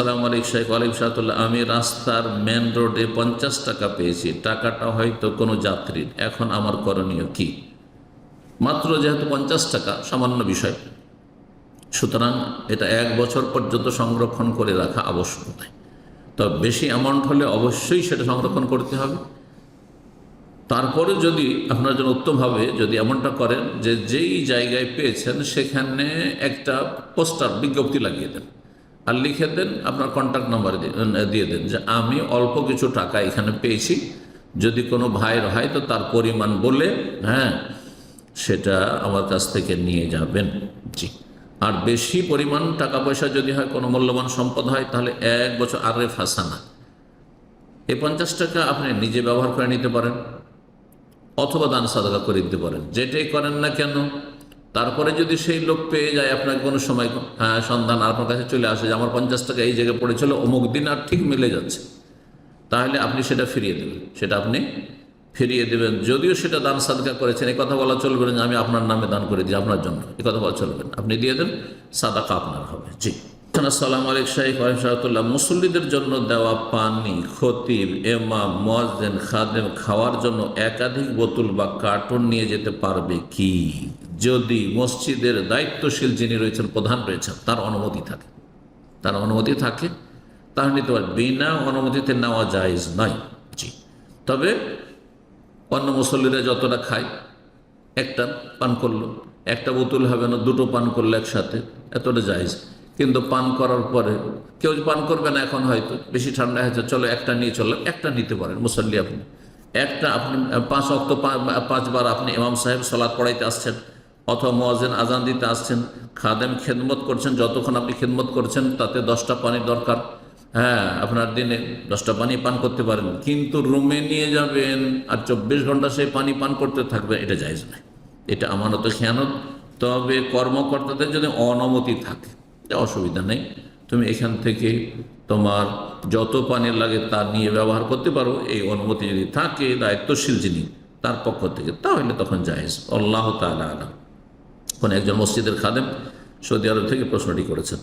আসসালামু আলাইকুম শেখ। ওয়ালাইকুম সালাতুল্লাহ। আমি রাস্তার মেন রোডে 50 টাকা পেয়েছি, টাকাটা হয়তো কোনো যাত্রীর, এখন আমার করণীয় কি? মাত্র যেহেতু 50 টাকা, সামান্য বিষয়, সুতরাং এটা 1 বছর পর্যন্ত সংরক্ষণ করে রাখা আবশ্যক নয়। তবে বেশি অ্যামাউন্ট হলে অবশ্যই সেটা সংরক্ষণ করতে হবে। তারপরে যদি আপনার জন্য উত্তম হবে যদি এমনটা করেন যে যেই জায়গায় পেয়েছেন সেখানে একটা পোস্টার বিজ্ঞপ্তি লাগিয়ে দেন আর লিখে দেন, আপনার কন্ট্যাক্ট নাম্বার দিয়ে দেন যে আমি অল্প কিছু টাকা এখানে পেয়েছি, যদি কোনো ভাইয়ের হয় তো তার পরিমাণ বলে, হ্যাঁ, সেটা আমার কাছ থেকে নিয়ে যাবেন। জি। আর বেশি পরিমাণ টাকা পয়সা যদি হয়, কোনো মূল্যবান সম্পদ হয়, তাহলে 1 বছর আরে ফাসানা, এই 50 টাকা আপনি নিজে ব্যবহার করে নিতে পারেন অথবা দান সাদকা করে দিতে পারেন, যেটাই করেন না কেন। তারপরে যদি সেই লোক পেয়ে যায় আপনাকে কোনো সময়, সন্ধান আপনার কাছে চলে আসে যে আমার 50 টাকা এই জায়গায় পড়েছিল অমুক দিন আর ঠিক মিলে যাচ্ছে, তাহলে আপনি সেটা ফিরিয়ে দেবেন, সেটা আপনি ফিরিয়ে দেবেন। যদিও সেটা দান সাদকা করেছেন, এই কথা বলা চলবে না যে আমি আপনার নামে দান করে দিই আপনার জন্য, এই কথা বলা চলবে না। আপনি দিয়ে দেন, সাদাকা আপনার হবে। জি। আসসালামু আলাইকুম শাইখ রাহমাতুল্লাহ। মুসল্লিদের জন্য দেওয়া পানি খতিব, ইমাম, মুয়াজ্জিন, খাদেম খাওয়ার জন্য একাধিক বোতল বা কার্টন নিয়ে যেতে পারবে কি, যদি মসজিদের দায়িত্বশীল যিনি রয়েছেন, প্রধান রয়েছেন, তার অনুমতি থাকে? তার অনুমতি থাকে তাহলে নিতে পারে, বিনা অনুমতিতে নেওয়া জায়েজ নয়। জি। তবে অন্য মুসল্লিরা যতটা খায়, একটা পান করলো, একটা বোতল হবে না, দুটো পান করলো একসাথে, এতটা জায়েজ। কিন্তু পান করার পরে কেউ পান করবে না, এখন হয়তো বেশি ঠান্ডা হয়েছে, চলো একটা নিয়ে চললাম, একটা নিতে পারেন মুসল্লি আপনি। একটা আপনি 5 ওয়াক্ত 5 বার আপনি ইমাম সাহেব সালাত পড়াইতে আসছেন অথবা মুয়াজ্জিন আজান দিতে আসছেন, খাদেম খেদমত করছেন, যতক্ষণ আপনি খেদমত করছেন তাতে 10টা পানির দরকার। হ্যাঁ, আপনার দিনে 10টা পানি পান করতে পারেন, কিন্তু রুমে নিয়ে যাবেন আর 24 ঘন্টা সেই পানি পান করতে থাকবে, এটা জায়েজ নয়, এটা আমানত খেয়ানত। তবে কর্মকর্তাদের যদি অনুমতি থাকে, অসুবিধা নেই, তুমি এখান থেকে তোমার যত পানি লাগে তা নিয়ে ব্যবহার করতে পারো, এই অনুমতি যদি থাকে দায়িত্বশীল যিনি তার পক্ষ থেকে, তাহলে তখন জায়েজ। আল্লাহ তাআলা আলাম। কোন একজন মসজিদের খাদেম সৌদি আরব থেকে প্রশ্নটি করেছেন।